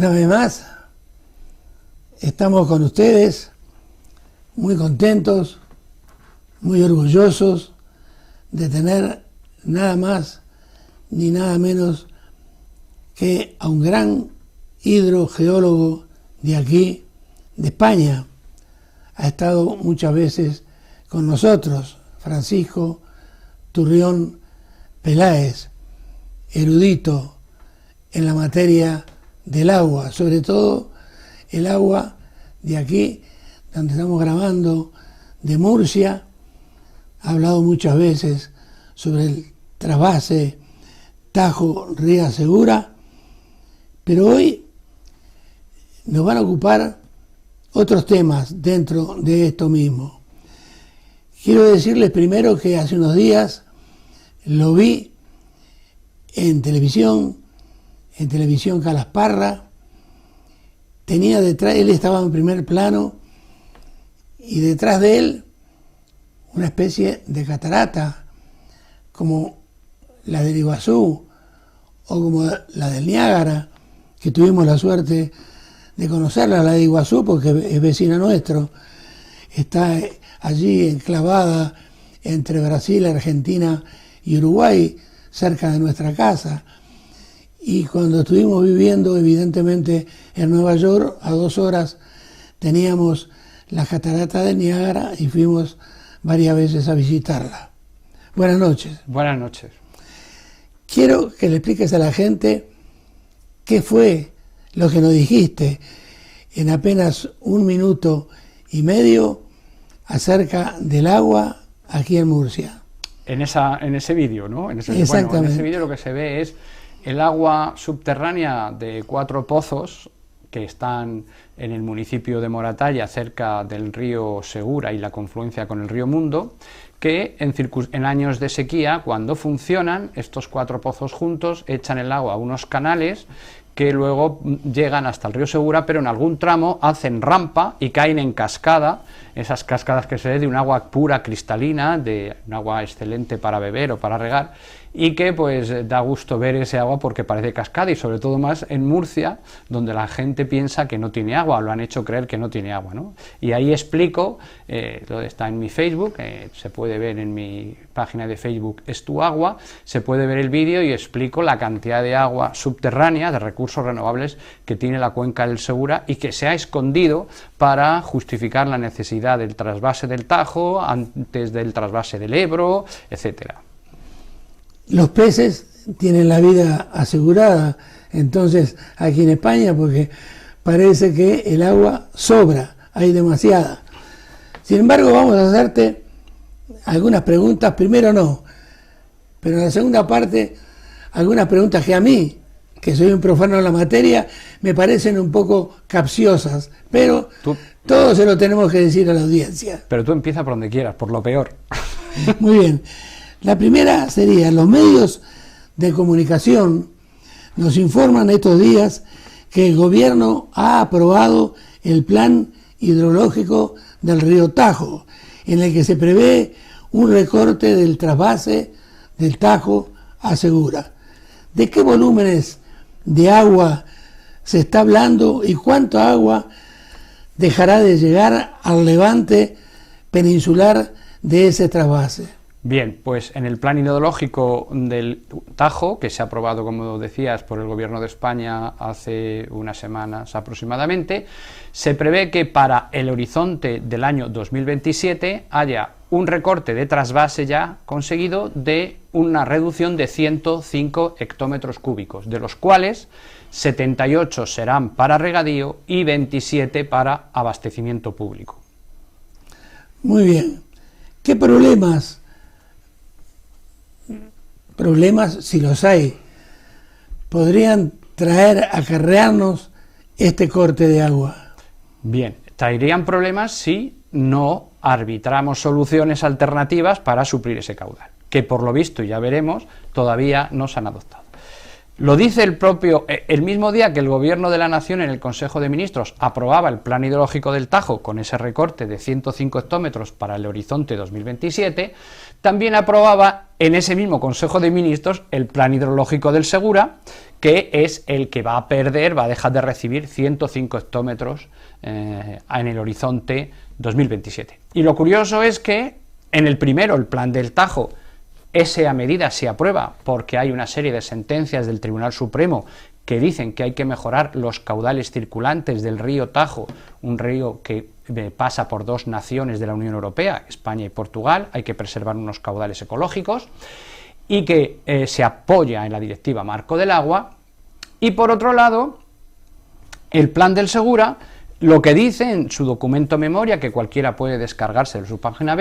Una vez más, estamos con ustedes, muy contentos, muy orgullosos de tener nada más ni nada menos que a un gran hidrogeólogo de aquí, de España. Ha estado muchas veces con nosotros, Francisco Turrión Peláez, erudito en la materia del agua, sobre todo el agua de aquí, donde estamos grabando, de Murcia. Ha hablado muchas veces sobre el trasvase Tajo-Ría Segura, pero hoy nos van a ocupar otros temas dentro de esto mismo. Quiero decirles primero que hace unos días lo vi en televisión Calasparra. Tenía detrás, él estaba en primer plano y detrás de él una especie de catarata como la del Iguazú o como la del Niágara, que tuvimos la suerte de conocerla, la de Iguazú, porque es vecina nuestro, está allí enclavada entre Brasil, Argentina y Uruguay, cerca de nuestra casa. Y cuando estuvimos viviendo, evidentemente, en Nueva York, a 2 horas, teníamos la catarata del Niágara y fuimos varias veces a visitarla. Buenas noches. Buenas noches. Quiero que le expliques a la gente qué fue lo que nos dijiste en apenas 1 minuto y medio acerca del agua aquí en Murcia. En ese vídeo, ¿no? Exactamente. Bueno, en ese vídeo lo que se ve es el agua subterránea de 4 pozos que están en el municipio de Moratalla, cerca del río Segura y la confluencia con el río Mundo, que en años de sequía, cuando funcionan, estos 4 pozos juntos echan el agua a unos canales que luego llegan hasta el río Segura, pero en algún tramo hacen rampa y caen en cascada, esas cascadas que se ve de un agua pura, cristalina, de un agua excelente para beber o para regar, y que pues da gusto ver ese agua porque parece cascada, y sobre todo más en Murcia, donde la gente piensa que no tiene agua, o lo han hecho creer que no tiene agua, ¿no? Y ahí explico, está en mi Facebook, se puede ver en mi página de Facebook Es Tu Agua, se puede ver el vídeo y explico la cantidad de agua subterránea, de recursos renovables que tiene la cuenca del Segura y que se ha escondido para justificar la necesidad del trasvase del Tajo, antes del trasvase del Ebro, etcétera. Los peces tienen la vida asegurada, entonces, aquí en España, porque parece que el agua sobra, hay demasiada. Sin embargo, vamos a hacerte algunas preguntas, primero no, pero en la segunda parte, algunas preguntas que a mí, que soy un profano en la materia, me parecen un poco capciosas, pero todo se lo tenemos que decir a la audiencia. Pero tú empieza por donde quieras, por lo peor. Muy bien. La primera sería, los medios de comunicación nos informan estos días que el gobierno ha aprobado el plan hidrológico del río Tajo, en el que se prevé un recorte del trasvase del Tajo a Segura. ¿De qué volúmenes de agua se está hablando y cuánta agua dejará de llegar al levante peninsular de ese trasvase? Bien, pues en el plan hidrológico del Tajo, que se ha aprobado, como decías, por el Gobierno de España hace unas semanas aproximadamente, se prevé que para el horizonte del año 2027 haya un recorte de trasvase ya conseguido de una reducción de 105 hectómetros cúbicos, de los cuales 78 serán para regadío y 27 para abastecimiento público. Muy bien. ¿Qué problemas, si los hay, podrían acarrearnos este corte de agua? Bien, traerían problemas si no arbitramos soluciones alternativas para suplir ese caudal, que por lo visto, ya veremos, todavía no se han adoptado. Lo dice el mismo día que el Gobierno de la Nación en el Consejo de Ministros aprobaba el plan hidrológico del Tajo con ese recorte de 105 hectómetros para el horizonte 2027, también aprobaba en ese mismo Consejo de Ministros el plan hidrológico del Segura, que es el que va a perder, va a dejar de recibir 105 hectómetros en el horizonte 2027. Y lo curioso es que en el primero, el plan del Tajo, esa medida se aprueba porque hay una serie de sentencias del Tribunal Supremo que dicen que hay que mejorar los caudales circulantes del río Tajo, un río que pasa por dos naciones de la Unión Europea, España y Portugal, hay que preservar unos caudales ecológicos, y que se apoya en la Directiva Marco del Agua. Y por otro lado, el plan del Segura, lo que dice en su documento memoria, que cualquiera puede descargarse de su página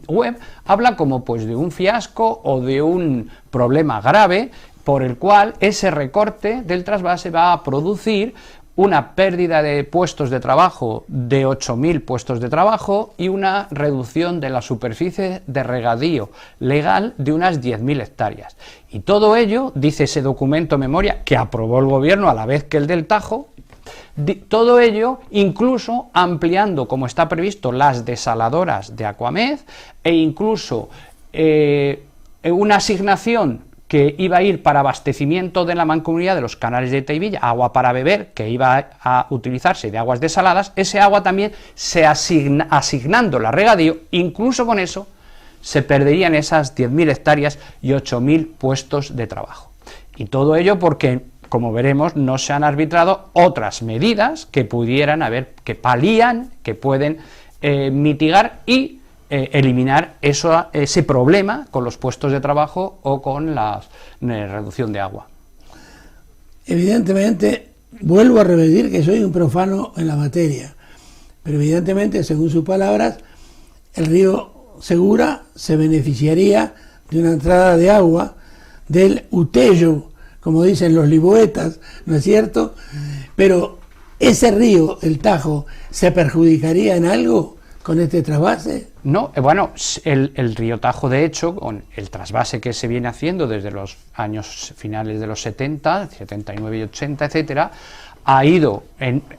web, habla como pues de un fiasco o de un problema grave por el cual ese recorte del trasvase va a producir una pérdida de puestos de trabajo de 8.000 puestos de trabajo y una reducción de la superficie de regadío legal de unas 10.000 hectáreas. Y todo ello, dice ese documento memoria, que aprobó el gobierno a la vez que el del Tajo, todo ello incluso ampliando, como está previsto, las desaladoras de Aquamed e incluso una asignación que iba a ir para abastecimiento de la mancomunidad de los canales de Teivilla, agua para beber, que iba a utilizarse de aguas desaladas, ese agua también se asignando la regadío, incluso con eso se perderían esas 10.000 hectáreas y 8.000 puestos de trabajo. Y todo ello porque, como veremos, no se han arbitrado otras medidas que pudieran haber, que palían, que pueden mitigar y eliminar ese problema con los puestos de trabajo o con la reducción de agua. Evidentemente, vuelvo a repetir que soy un profano en la materia, pero evidentemente, según sus palabras, el río Segura se beneficiaría de una entrada de agua del Utello, como dicen los liboetas, ¿no es cierto? Pero ese río, el Tajo, ¿se perjudicaría en algo con este trasvase? No, bueno, el río Tajo, de hecho, con el trasvase que se viene haciendo desde los años finales de los 70, 79 y 80, etcétera, ha ido,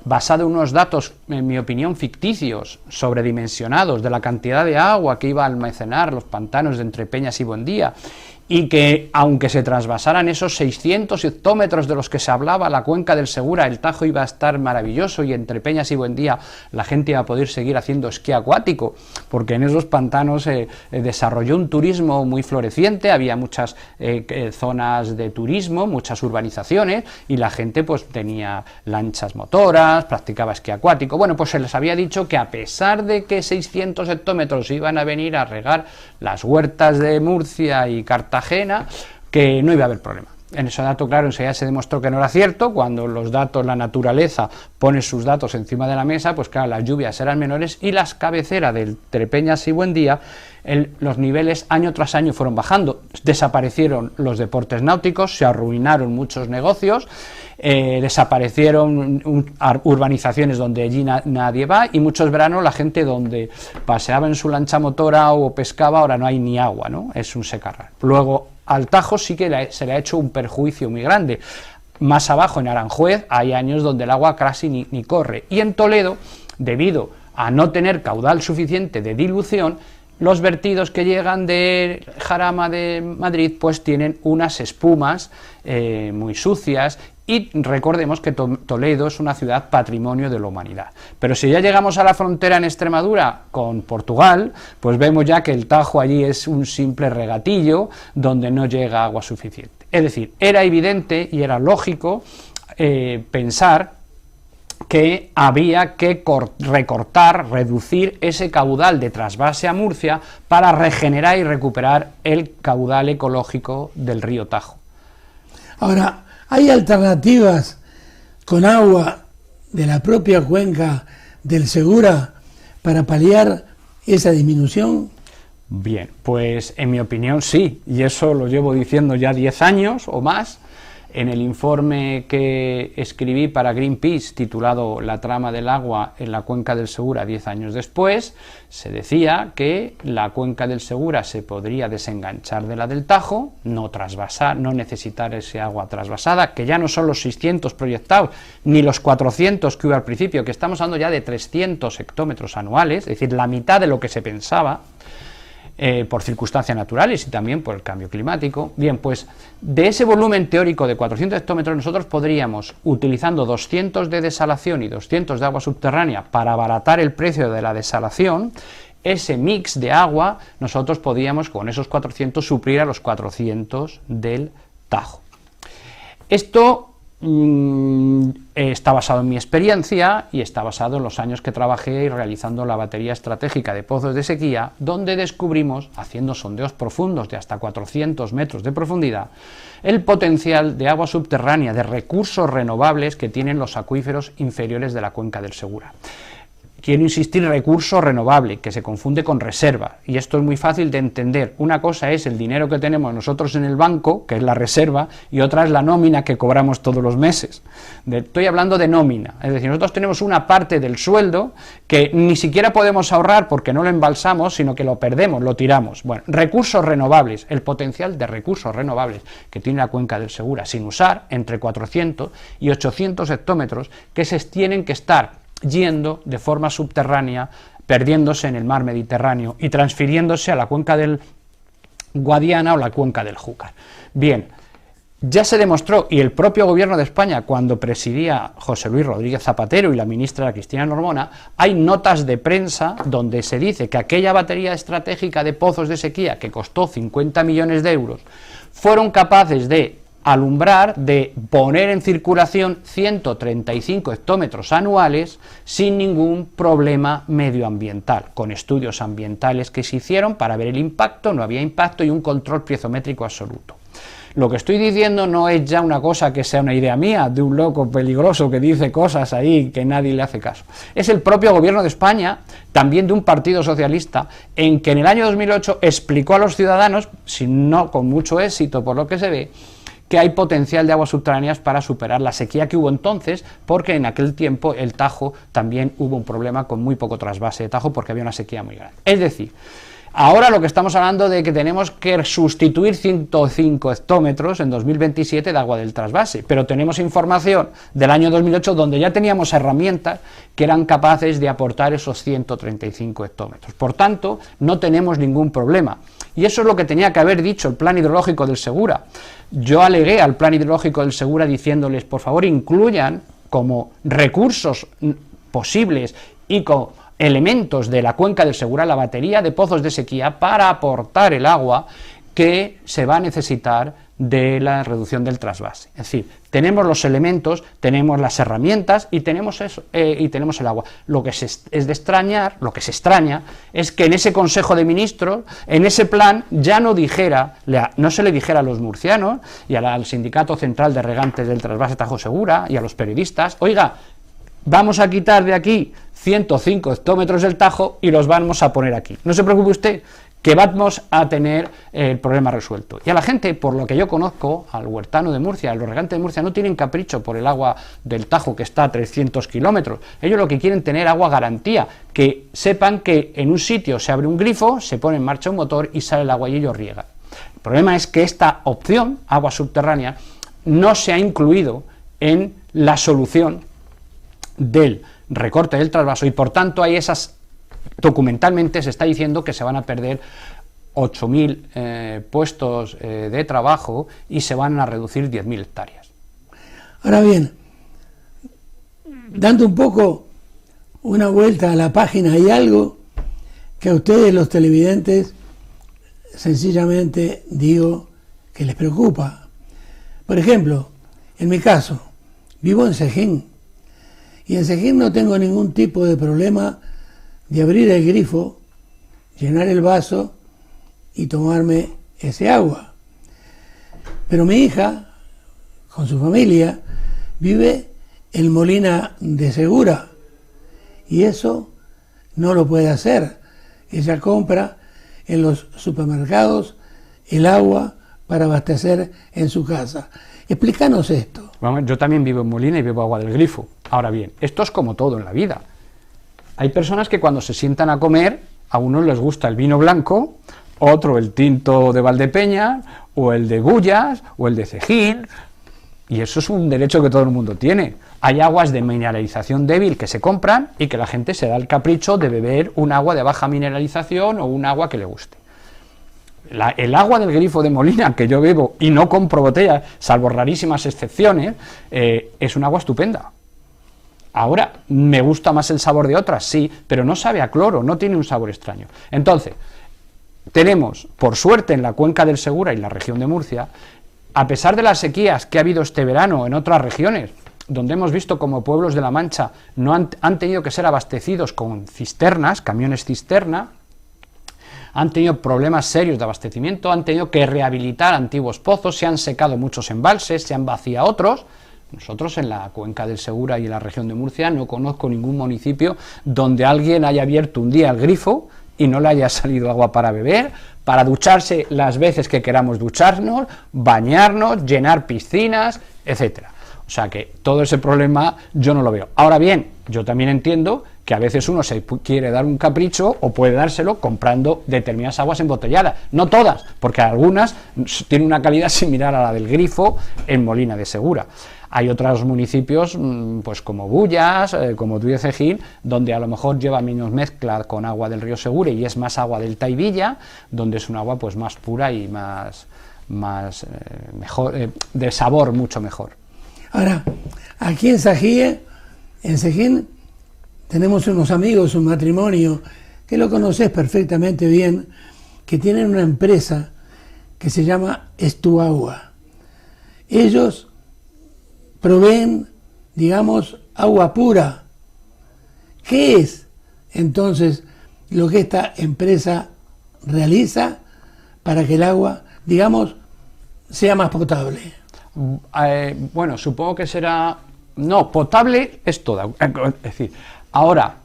basado en unos datos, en mi opinión, ficticios, sobredimensionados, de la cantidad de agua que iba a almacenar los pantanos de Entrepeñas y Buendía, y que, aunque se trasvasaran esos 600 hectómetros de los que se hablaba, la cuenca del Segura, el Tajo iba a estar maravilloso y entre Peñas y Buendía la gente iba a poder seguir haciendo esquí acuático, porque en esos pantanos se desarrolló un turismo muy floreciente, había muchas zonas de turismo, muchas urbanizaciones, y la gente pues tenía lanchas motoras, practicaba esquí acuático. Bueno, pues se les había dicho que a pesar de que 600 hectómetros iban a venir a regar las huertas de Murcia y Cartagena, que no iba a haber problema. En ese dato, claro, enseguida se demostró que no era cierto. Cuando los datos, la naturaleza pone sus datos encima de la mesa, pues claro, las lluvias eran menores y las cabeceras de Entrepeñas y Buendía, los niveles año tras año fueron bajando. Desaparecieron los deportes náuticos, se arruinaron muchos negocios, desaparecieron urbanizaciones donde allí nadie va, y muchos veranos la gente donde paseaba en su lancha motora o pescaba, ahora no hay ni agua, ¿no? Es un secarral. Luego al Tajo sí que se le ha hecho un perjuicio muy grande. Más abajo, en Aranjuez, hay años donde el agua casi ni corre. Y en Toledo, debido a no tener caudal suficiente de dilución, los vertidos que llegan de Jarama de Madrid pues tienen unas espumas muy sucias, y recordemos que Toledo es una ciudad patrimonio de la humanidad. Pero si ya llegamos a la frontera en Extremadura con Portugal, pues vemos ya que el Tajo allí es un simple regatillo donde no llega agua suficiente. Es decir, era evidente y era lógico pensar que había que recortar, reducir ese caudal de trasvase a Murcia para regenerar y recuperar el caudal ecológico del río Tajo. Ahora, ¿hay alternativas con agua de la propia cuenca del Segura para paliar esa disminución? Bien, pues en mi opinión sí, y eso lo llevo diciendo ya 10 años o más. En el informe que escribí para Greenpeace, titulado La trama del agua en la cuenca del Segura 10 años después, se decía que la cuenca del Segura se podría desenganchar de la del Tajo, no trasvasar, no necesitar ese agua trasvasada, que ya no son los 600 proyectados, ni los 400 que hubo al principio, que estamos hablando ya de 300 hectómetros anuales, es decir, la mitad de lo que se pensaba. por circunstancias naturales y también por el cambio climático. Bien, pues de ese volumen teórico de 400 hectómetros nosotros podríamos, utilizando 200 de desalación y 200 de agua subterránea para abaratar el precio de la desalación, ese mix de agua nosotros podíamos con esos 400 suplir a los 400 del Tajo. Esto está basado en mi experiencia y está basado en los años que trabajé realizando la batería estratégica de pozos de sequía, donde descubrimos, haciendo sondeos profundos de hasta 400 metros de profundidad, el potencial de agua subterránea, de recursos renovables que tienen los acuíferos inferiores de la cuenca del Segura. Quiero insistir, recurso renovable, que se confunde con reserva, y esto es muy fácil de entender. Una cosa es el dinero que tenemos nosotros en el banco, que es la reserva, y otra es la nómina que cobramos todos los meses. Estoy hablando de nómina, es decir, nosotros tenemos una parte del sueldo que ni siquiera podemos ahorrar porque no lo embalsamos, sino que lo perdemos, lo tiramos. Bueno, recursos renovables, el potencial de recursos renovables que tiene la cuenca del Segura, sin usar, entre 400 y 800 hectómetros, que se tienen que estar yendo de forma subterránea, perdiéndose en el mar Mediterráneo y transfiriéndose a la cuenca del Guadiana o la cuenca del Júcar. Bien, ya se demostró, y el propio gobierno de España, cuando presidía José Luis Rodríguez Zapatero y la ministra Cristina Normona, hay notas de prensa donde se dice que aquella batería estratégica de pozos de sequía, que costó 50 millones de euros, fueron capaces de alumbrar, de poner en circulación 135 hectómetros anuales sin ningún problema medioambiental, con estudios ambientales que se hicieron para ver el impacto, no había impacto y un control piezométrico absoluto. Lo que estoy diciendo no es ya una cosa que sea una idea mía, de un loco peligroso que dice cosas ahí que nadie le hace caso. Es el propio gobierno de España, también de un partido socialista, en que en el año 2008 explicó a los ciudadanos, si no con mucho éxito por lo que se ve, que hay potencial de aguas subterráneas para superar la sequía que hubo entonces, porque en aquel tiempo el Tajo también hubo un problema con muy poco trasvase de Tajo porque había una sequía muy grande. Es decir, ahora lo que estamos hablando de que tenemos que sustituir 105 hectómetros en 2027 de agua del trasvase, pero tenemos información del año 2008 donde ya teníamos herramientas que eran capaces de aportar esos 135 hectómetros. Por tanto, no tenemos ningún problema. Y eso es lo que tenía que haber dicho el plan hidrológico del Segura. Yo alegué al plan hidrológico del Segura diciéndoles, por favor, incluyan como recursos posibles y con elementos de la cuenca del Segura la batería de pozos de sequía para aportar el agua que se va a necesitar de la reducción del trasvase. Es decir, tenemos los elementos, tenemos las herramientas y tenemos eso, y tenemos el agua. Lo que se extraña es que en ese Consejo de Ministros, en ese plan, ya no se le dijera a los murcianos y al Sindicato Central de Regantes del Trasvase Tajo Segura y a los periodistas, oiga, vamos a quitar de aquí 105 hectómetros del Tajo y los vamos a poner aquí. No se preocupe usted, que vamos a tener el problema resuelto. Y a la gente, por lo que yo conozco, al huertano de Murcia, a los regantes de Murcia, no tienen capricho por el agua del Tajo que está a 300 kilómetros. Ellos lo que quieren es tener agua garantía, que sepan que en un sitio se abre un grifo, se pone en marcha un motor y sale el agua y ellos riegan. El problema es que esta opción, agua subterránea, no se ha incluido en la solución del recorte del trasvaso y por tanto hay esas. Documentalmente se está diciendo que se van a perder 8.000 puestos de trabajo y se van a reducir 10.000 hectáreas. Ahora bien, dando un poco una vuelta a la página, hay algo que a ustedes los televidentes sencillamente digo que les preocupa. Por ejemplo, en mi caso, vivo en Sejín y en Sejín no tengo ningún tipo de problema de abrir el grifo, llenar el vaso y tomarme ese agua. Pero mi hija, con su familia, vive en Molina de Segura y eso no lo puede hacer. Ella compra en los supermercados el agua para abastecer en su casa. Explícanos esto. Bueno, yo también vivo en Molina y bebo agua del grifo. Ahora bien, esto es como todo en la vida. Hay personas que cuando se sientan a comer, a unos les gusta el vino blanco, otro el tinto de Valdepeñas, o el de Gullas, o el de Cejín, y eso es un derecho que todo el mundo tiene. Hay aguas de mineralización débil que se compran y que la gente se da el capricho de beber un agua de baja mineralización o un agua que le guste. el agua del grifo de Molina que yo bebo y no compro botellas, salvo rarísimas excepciones, es un agua estupenda. Ahora, ¿me gusta más el sabor de otras? Sí, pero no sabe a cloro, no tiene un sabor extraño. Entonces, tenemos, por suerte, en la cuenca del Segura y la región de Murcia, a pesar de las sequías que ha habido este verano en otras regiones, donde hemos visto como pueblos de La Mancha no han tenido que ser abastecidos con cisternas, camiones cisterna, han tenido problemas serios de abastecimiento, han tenido que rehabilitar antiguos pozos, se han secado muchos embalses, se han vaciado otros. Nosotros en la cuenca del Segura y en la región de Murcia no conozco ningún municipio donde alguien haya abierto un día el grifo y no le haya salido agua para beber, para ducharse las veces que queramos ducharnos, bañarnos, llenar piscinas, etcétera. O sea que todo ese problema yo no lo veo. Ahora bien, yo también entiendo que a veces uno se quiere dar un capricho o puede dárselo comprando determinadas aguas embotelladas. No todas, porque algunas tienen una calidad similar a la del grifo en Molina de Segura. Hay otros municipios, pues como Bullas, como Tuiecejín, donde a lo mejor lleva menos mezcla con agua del río Segura y es más agua del Taivilla, donde es un agua pues más pura y más mejor, de sabor mucho mejor. Ahora, aquí en Sejín, tenemos unos amigos, un matrimonio, que lo conoces perfectamente bien, que tienen una empresa que se llama Estuagua. Ellos proveen, digamos, agua pura. ¿Qué es entonces lo que esta empresa realiza para que el agua, digamos, sea más potable? Bueno, supongo que será... No, potable es toda. Es decir, ahora,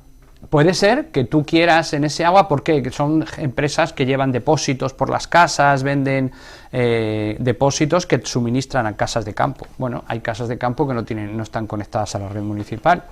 puede ser que tú quieras en ese agua, porque son empresas que llevan depósitos por las casas, venden depósitos que suministran a casas de campo. Bueno, hay casas de campo que no están conectadas a la red municipal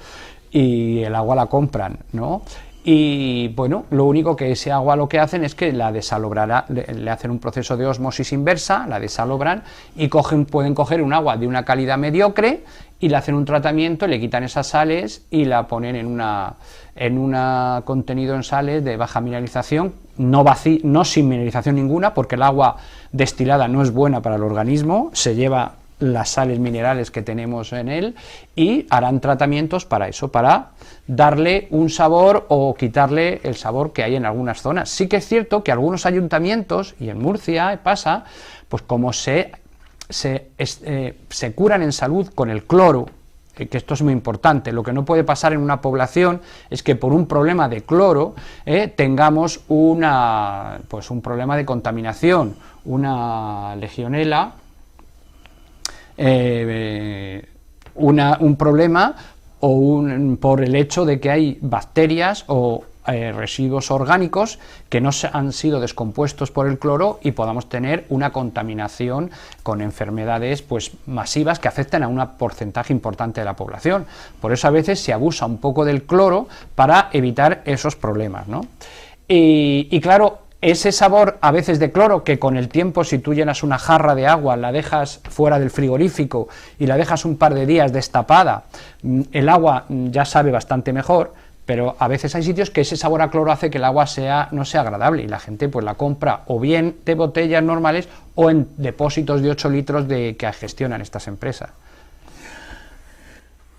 y el agua la compran, ¿no? Y bueno, lo único que ese agua lo que hacen es que la desalobran, le hacen un proceso de ósmosis inversa, la desalobran y pueden coger un agua de una calidad mediocre y le hacen un tratamiento, le quitan esas sales y la ponen en un contenido en sales de baja mineralización, no sin mineralización ninguna, porque el agua destilada no es buena para el organismo, se lleva las sales minerales que tenemos en él y harán tratamientos para eso, para darle un sabor o quitarle el sabor que hay en algunas zonas. Sí que es cierto que algunos ayuntamientos, y en Murcia pasa, pues como se curan en salud con el cloro, que esto es muy importante. Lo que no puede pasar en una población es que por un problema de cloro tengamos un problema de contaminación, una legionela, un problema por el hecho de que hay bacterias o residuos orgánicos que no han sido descompuestos por el cloro y podamos tener una contaminación con enfermedades pues masivas que afectan a un porcentaje importante de la población. Por eso a veces se abusa un poco del cloro para evitar esos problemas, ¿no? Y claro, ese sabor a veces de cloro, que con el tiempo, si tú llenas una jarra de agua, la dejas fuera del frigorífico y la dejas un par de días destapada, el agua ya sabe bastante mejor, pero a veces hay sitios que ese sabor a cloro hace que el agua no sea agradable y la gente pues la compra o bien de botellas normales o en depósitos de 8 litros que gestionan estas empresas.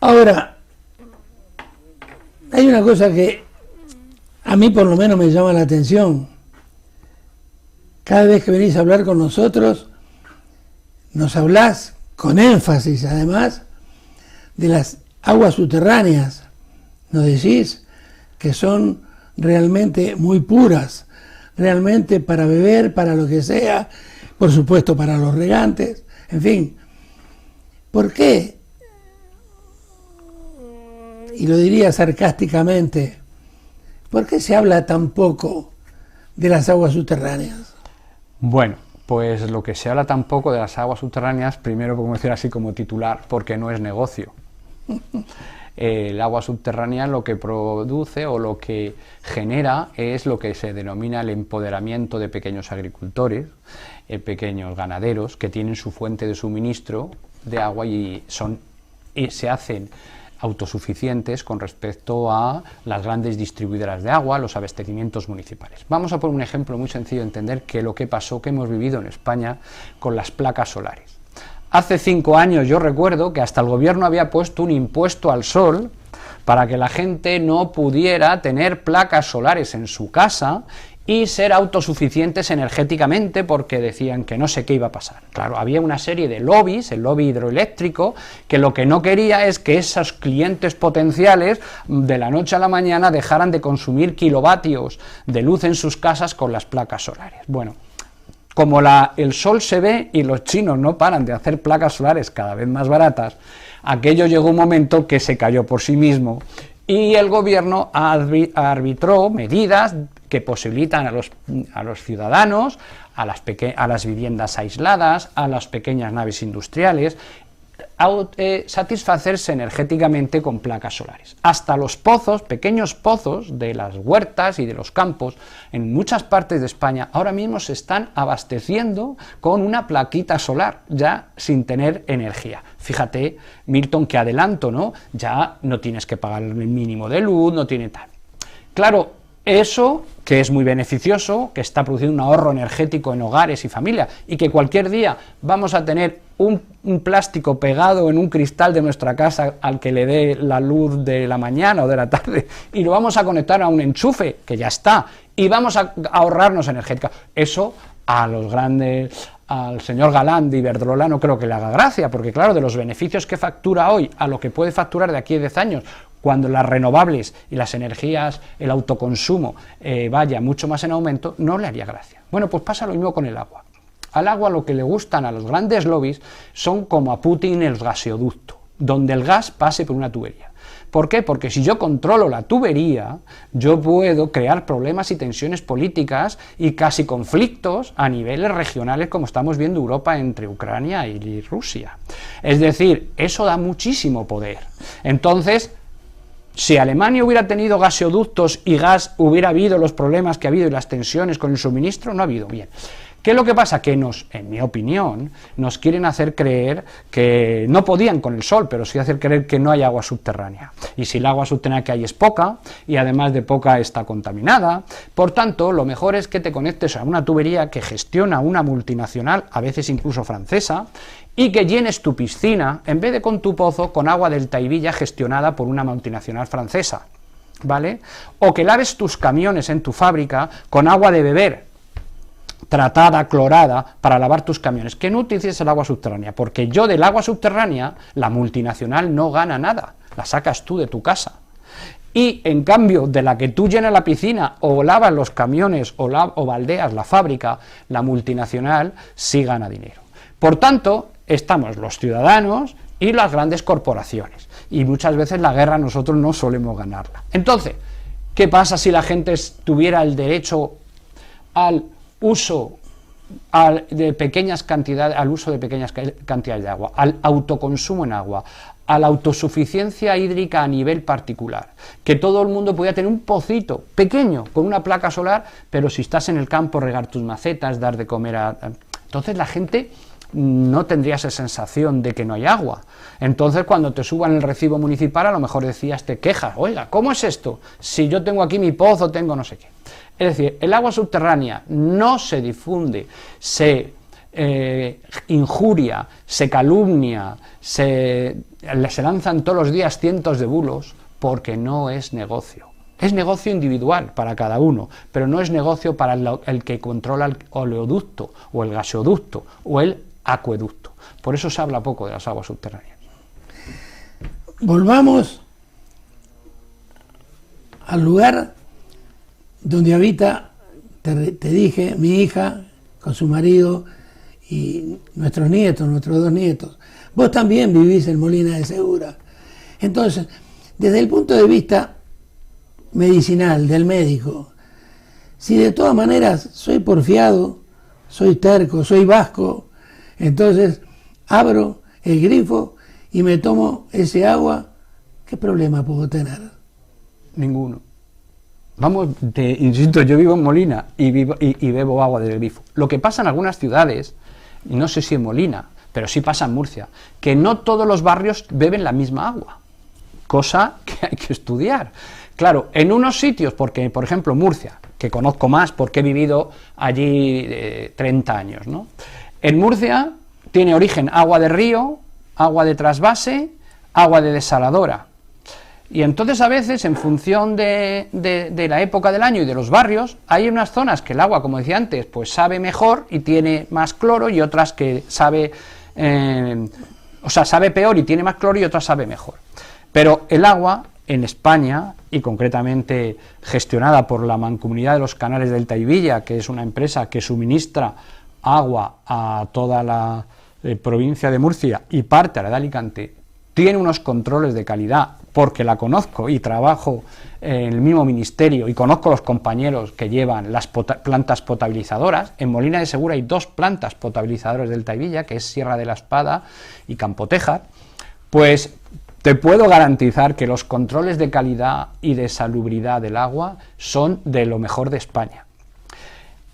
Ahora, hay una cosa que a mí por lo menos me llama la atención. Cada vez que venís a hablar con nosotros, nos hablás con énfasis, además, de las aguas subterráneas. Nos decís que son realmente muy puras, realmente para beber, para lo que sea, por supuesto para los regantes, en fin. ¿Por qué? Y lo diría sarcásticamente, ¿por qué se habla tan poco de las aguas subterráneas? Bueno, pues lo que se habla tan poco de las aguas subterráneas, primero podemos decir así como titular, porque no es negocio. El agua subterránea lo que produce o lo que genera es lo que se denomina el empoderamiento de pequeños agricultores, pequeños ganaderos que tienen su fuente de suministro de agua y se hacen autosuficientes con respecto a las grandes distribuidoras de agua, los abastecimientos municipales. Vamos a poner un ejemplo muy sencillo de entender que lo que pasó, que hemos vivido en España con las placas solares. Hace 5 años yo recuerdo que hasta el gobierno había puesto un impuesto al sol para que la gente no pudiera tener placas solares en su casa y ser autosuficientes energéticamente, porque decían que no sé qué iba a pasar. Claro, había una serie de lobbies, el lobby hidroeléctrico, que lo que no quería es que esos clientes potenciales de la noche a la mañana dejaran de consumir kilovatios de luz en sus casas con las placas solares. Bueno, como el sol se ve y los chinos no paran de hacer placas solares cada vez más baratas, aquello llegó un momento que se cayó por sí mismo y el gobierno arbitró medidas que posibilitan a los ciudadanos, a las viviendas aisladas, a las pequeñas naves industriales, satisfacerse energéticamente con placas solares. Hasta los pozos, pequeños pozos de las huertas y de los campos, en muchas partes de España, ahora mismo se están abasteciendo con una plaquita solar, ya sin tener energía. Fíjate, Milton, qué adelanto, ¿no? Ya no tienes que pagar el mínimo de luz, no tiene tal. Claro, eso, que es muy beneficioso, que está produciendo un ahorro energético en hogares y familias, y que cualquier día vamos a tener un plástico pegado en un cristal de nuestra casa al que le dé la luz de la mañana o de la tarde, y lo vamos a conectar a un enchufe, que ya está, y vamos a ahorrarnos energética. Eso a los grandes, al señor Galán de Iberdrola no creo que le haga gracia, porque claro, de los beneficios que factura hoy a lo que puede facturar de aquí a 10 años, cuando las renovables y las energías, el autoconsumo vaya mucho más en aumento, no le haría gracia. Bueno, pues pasa lo mismo con el agua. Al agua lo que le gustan a los grandes lobbies son como a Putin el gaseoducto, donde el gas pase por una tubería. ¿Por qué? Porque si yo controlo la tubería, yo puedo crear problemas y tensiones políticas y casi conflictos a niveles regionales, como estamos viendo Europa entre Ucrania y Rusia. Es decir, eso da muchísimo poder. Entonces, si Alemania hubiera tenido gaseoductos y gas, hubiera habido los problemas que ha habido y las tensiones con el suministro, no ha habido. Bien. ¿Qué es lo que pasa? Que en mi opinión, nos quieren hacer creer que no podían con el sol, pero sí hacer creer que no hay agua subterránea. Y si el agua subterránea que hay es poca, y además de poca está contaminada, por tanto, lo mejor es que te conectes a una tubería que gestiona una multinacional, a veces incluso francesa, y que llenes tu piscina, en vez de con tu pozo, con agua del Taivilla gestionada por una multinacional francesa, ¿vale? O que laves tus camiones en tu fábrica con agua de beber, tratada, clorada, para lavar tus camiones, que no utilices el agua subterránea, porque yo del agua subterránea, la multinacional no gana nada, la sacas tú de tu casa. Y en cambio, de la que tú llenas la piscina, o lavas los camiones, o baldeas la fábrica, la multinacional sí gana dinero. Por tanto, estamos los ciudadanos y las grandes corporaciones, y muchas veces la guerra nosotros no solemos ganarla. Entonces, ¿qué pasa si la gente tuviera el derecho al uso de pequeñas cantidades, al uso de pequeñas cantidades de agua, al autoconsumo en agua, a la autosuficiencia hídrica a nivel particular, que todo el mundo pudiera tener un pocito pequeño con una placa solar, pero si estás en el campo, regar tus macetas, dar de comer entonces la gente no tendría esa sensación de que no hay agua. Entonces, cuando te suban el recibo municipal, a lo mejor decías, te quejas, oiga, ¿cómo es esto? Si yo tengo aquí mi pozo, tengo no sé qué. Es decir, el agua subterránea no se difunde, se injuria, se calumnia, se lanzan todos los días cientos de bulos, porque no es negocio. Es negocio individual para cada uno, pero no es negocio para el que controla el oleoducto, o el gaseoducto, o el acueducto. Por eso se habla poco de las aguas subterráneas. Volvamos al lugar donde habita, te dije, mi hija con su marido y nuestros nietos, nuestros 2 nietos. Vos también vivís en Molina de Segura. Entonces, desde el punto de vista medicinal, del médico, si de todas maneras soy porfiado, soy terco, soy vasco, entonces abro el grifo y me tomo ese agua, ¿qué problema puedo tener? Ninguno. Vamos, insisto, yo vivo en Molina y bebo agua del grifo. Lo que pasa en algunas ciudades, no sé si en Molina, pero sí pasa en Murcia, que no todos los barrios beben la misma agua. cosa que hay que estudiar. Claro, en unos sitios, porque por ejemplo Murcia, que conozco más porque he vivido allí 30 años, ¿no? En Murcia tiene origen agua de río, agua de trasvase, agua de desaladora. Y entonces a veces, en función de la época del año y de los barrios, hay unas zonas que el agua, como decía antes, pues sabe mejor y tiene más cloro, y otras que sabe peor y tiene más cloro, y otras sabe mejor. Pero el agua en España, y concretamente gestionada por la Mancomunidad de los Canales del Taivilla, que es una empresa que suministra agua a toda la provincia de Murcia y parte a la de Alicante, tiene unos controles de calidad, porque la conozco y trabajo en el mismo ministerio y conozco los compañeros que llevan las plantas potabilizadoras. En Molina de Segura hay 2 plantas potabilizadoras del Taivilla, que es Sierra de la Espada y Campotejar. Pues te puedo garantizar que los controles de calidad y de salubridad del agua son de lo mejor de España.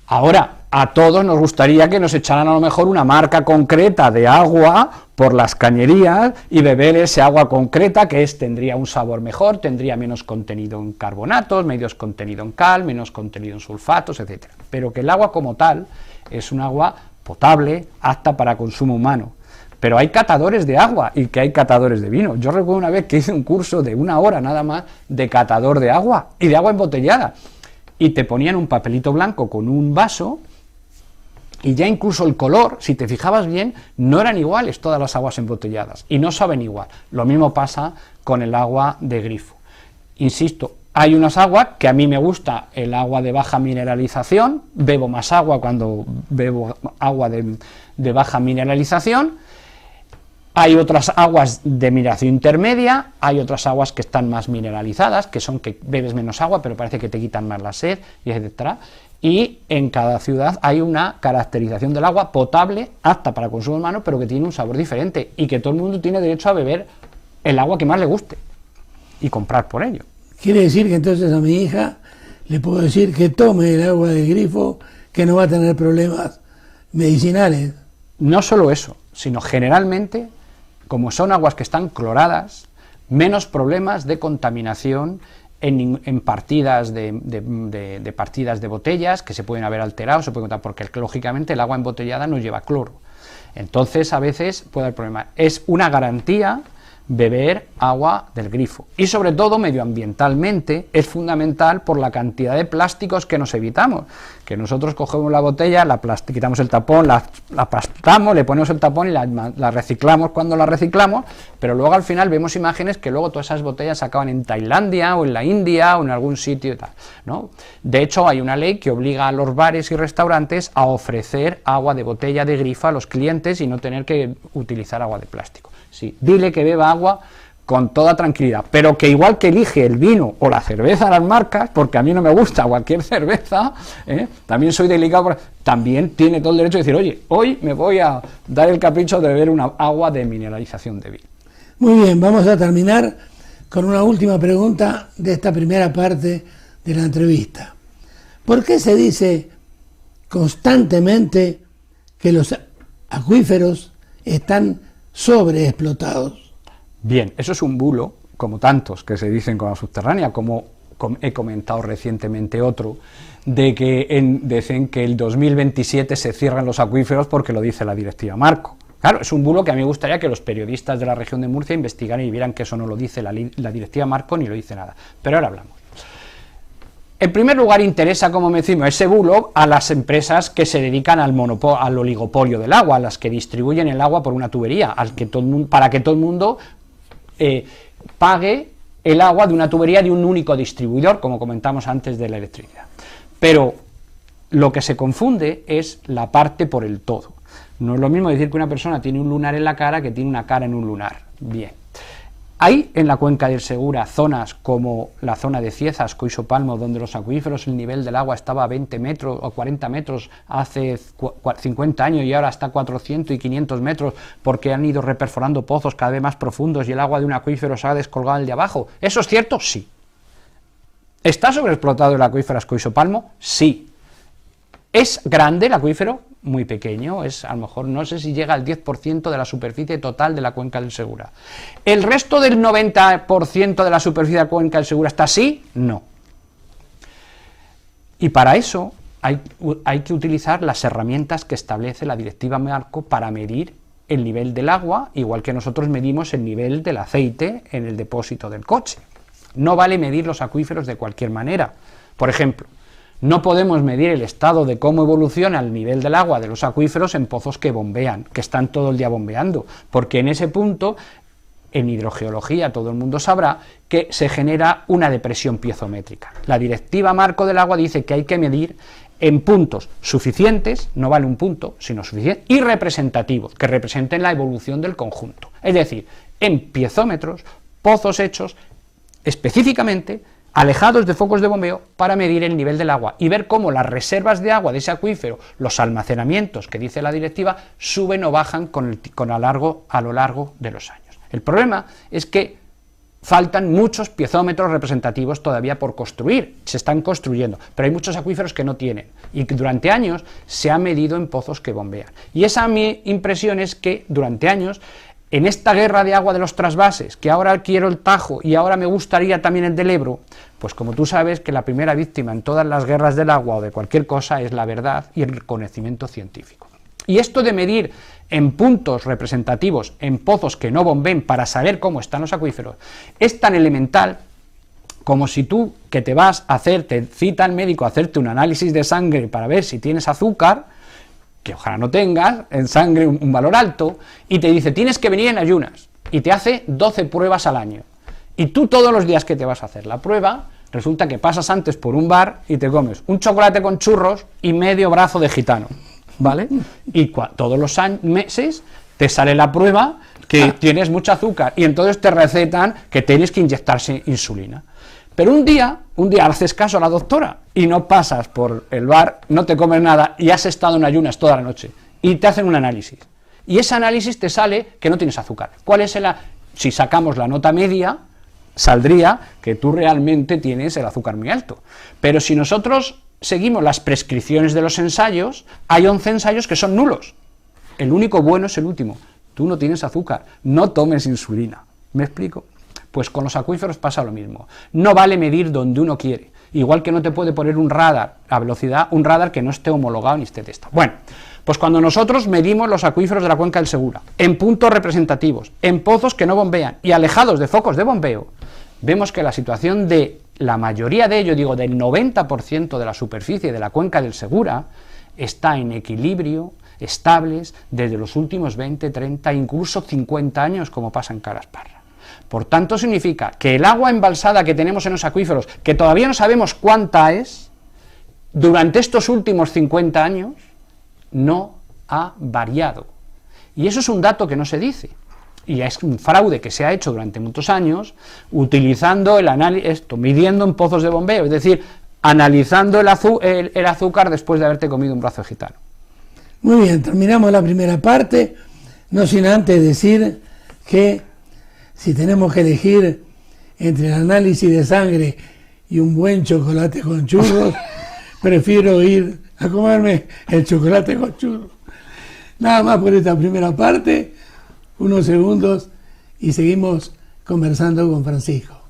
Ahora, a todos nos gustaría que nos echaran a lo mejor una marca concreta de agua por las cañerías y beber ese agua concreta que tendría un sabor mejor, tendría menos contenido en carbonatos, menos contenido en cal, menos contenido en sulfatos, etc. Pero que el agua como tal es un agua potable, apta para consumo humano. Pero hay catadores de agua y que hay catadores de vino. Yo recuerdo una vez que hice un curso de 1 hora nada más de catador de agua y de agua embotellada. Y te ponían un papelito blanco con un vaso, y ya incluso el color, si te fijabas bien, no eran iguales todas las aguas embotelladas, y no saben igual. Lo mismo pasa con el agua de grifo. Insisto, hay unas aguas que a mí me gusta, el agua de baja mineralización, bebo más agua cuando bebo agua de baja mineralización. Hay otras aguas de mineralización intermedia, hay otras aguas que están más mineralizadas, que son que bebes menos agua, pero parece que te quitan más la sed, y etcétera. Y en cada ciudad hay una caracterización del agua potable, apta para consumo humano, pero que tiene un sabor diferente, y que todo el mundo tiene derecho a beber el agua que más le guste, y comprar por ello. Quiere decir que entonces a mi hija le puedo decir que tome el agua del grifo, que no va a tener problemas medicinales. No solo eso, sino generalmente, como son aguas que están cloradas, menos problemas de contaminación en partidas de partidas de botellas que se pueden haber alterado, porque lógicamente el agua embotellada no lleva cloro. Entonces a veces puede haber problema. Es una garantía beber agua del grifo, y sobre todo medioambientalmente es fundamental por la cantidad de plásticos que nos evitamos, que nosotros cogemos la botella, quitamos el tapón, la aplastamos, le ponemos el tapón y la reciclamos cuando la reciclamos, pero luego al final vemos imágenes que luego todas esas botellas acaban en Tailandia o en la India o en algún sitio y tal, ¿no? De hecho hay una ley que obliga a los bares y restaurantes a ofrecer agua de botella de grifo a los clientes y no tener que utilizar agua de plástico. Sí, dile que beba agua con toda tranquilidad, pero que igual que elige el vino o la cerveza las marcas, porque a mí no me gusta cualquier cerveza, también soy delicado, también tiene todo el derecho de decir, oye, hoy me voy a dar el capricho de beber una agua de mineralización de vino. Muy bien, vamos a terminar con una última pregunta de esta primera parte de la entrevista. ¿Por qué se dice constantemente que los acuíferos están sobreexplotados? Bien, eso es un bulo, como tantos que se dicen con la subterránea, como he comentado recientemente otro, de que dicen que el 2027 se cierran los acuíferos porque lo dice la Directiva Marco. Claro, es un bulo que a mí me gustaría que los periodistas de la región de Murcia investigaran y vieran que eso no lo dice la Directiva Marco ni lo dice nada. Pero ahora hablamos. En primer lugar, interesa, como decimos, ese bulo a las empresas que se dedican al oligopolio del agua, a las que distribuyen el agua por una tubería, para que todo el mundo pague el agua de una tubería de un único distribuidor, como comentamos antes de la electricidad. Pero lo que se confunde es la parte por el todo. No es lo mismo decir que una persona tiene un lunar en la cara que tiene una cara en un lunar. Bien. Hay en la cuenca del Segura zonas como la zona de Ciezas, Coixo Palmo, donde los acuíferos, el nivel del agua estaba a 20 metros o 40 metros hace 50 años y ahora está a 400 y 500 metros porque han ido reperforando pozos cada vez más profundos y el agua de un acuífero se ha descolgado el de abajo. ¿Eso es cierto? Sí. ¿Está sobreexplotado el acuífero Coixo Palmo? Sí. ¿Es grande el acuífero? muy pequeño, es a lo mejor, no sé si llega al 10% de la superficie total de la cuenca del Segura. ¿El resto del 90% de la superficie de la cuenca del Segura está así? No. Y para eso hay que utilizar las herramientas que establece la Directiva Marco para medir el nivel del agua, igual que nosotros medimos el nivel del aceite en el depósito del coche. No vale medir los acuíferos de cualquier manera. Por ejemplo, no podemos medir el estado de cómo evoluciona el nivel del agua de los acuíferos en pozos que bombean, que están todo el día bombeando, porque en ese punto, en hidrogeología todo el mundo sabrá que se genera una depresión piezométrica. La Directiva Marco del Agua dice que hay que medir en puntos suficientes, no vale un punto, sino suficientes, y representativos, que representen la evolución del conjunto. Es decir, en piezómetros, pozos hechos específicamente alejados de focos de bombeo para medir el nivel del agua y ver cómo las reservas de agua de ese acuífero, los almacenamientos que dice la directiva, suben o bajan a lo largo de los años. El problema es que faltan muchos piezómetros representativos todavía por construir, se están construyendo, pero hay muchos acuíferos que no tienen y que durante años se ha medido en pozos que bombean. Y esa mi impresión es que durante años, en esta guerra de agua de los trasvases, que ahora quiero el Tajo y ahora me gustaría también el del Ebro, pues como tú sabes que la primera víctima en todas las guerras del agua o de cualquier cosa es la verdad y el conocimiento científico. Y esto de medir en puntos representativos, en pozos que no bombeen para saber cómo están los acuíferos, es tan elemental como si tú, que te vas a hacer, te cita el médico a hacerte un análisis de sangre para ver si tienes azúcar, que ojalá no tengas, en sangre un valor alto, y te dice, tienes que venir en ayunas, y te hace 12 pruebas al año. Y tú todos los días que te vas a hacer la prueba, resulta que pasas antes por un bar y te comes un chocolate con churros y medio brazo de gitano, ¿vale? Y todos los meses te sale la prueba que tienes mucho azúcar, y entonces te recetan que tienes que inyectarse insulina. Pero un día haces caso a la doctora y no pasas por el bar, no te comes nada y has estado en ayunas toda la noche y te hacen un análisis. Y ese análisis te sale que no tienes azúcar. ¿Cuál es si sacamos la nota media, saldría que tú realmente tienes el azúcar muy alto. Pero si nosotros seguimos las prescripciones de los ensayos, hay 11 ensayos que son nulos. El único bueno es el último. Tú no tienes azúcar, no tomes insulina. ¿Me explico? Pues con los acuíferos pasa lo mismo. No vale medir donde uno quiere. Igual que no te puede poner un radar a velocidad, un radar que no esté homologado ni esté testado. Bueno, pues cuando nosotros medimos los acuíferos de la cuenca del Segura, en puntos representativos, en pozos que no bombean y alejados de focos de bombeo, vemos que la situación de la mayoría de ellos, digo del 90% de la superficie de la cuenca del Segura, está en equilibrio, estables, desde los últimos 20, 30, incluso 50 años, como pasa en Calasparra. Por tanto, significa que el agua embalsada que tenemos en los acuíferos, que todavía no sabemos cuánta es, durante estos últimos 50 años, no ha variado. Y eso es un dato que no se dice. Y es un fraude que se ha hecho durante muchos años, utilizando midiendo en pozos de bombeo, es decir, analizando el azúcar después de haberte comido un brazo de gitano. Muy bien, terminamos la primera parte, no sin antes decir que si tenemos que elegir entre el análisis de sangre y un buen chocolate con churros, prefiero ir a comerme el chocolate con churros. Nada más por esta primera parte, unos segundos y seguimos conversando con Francisco.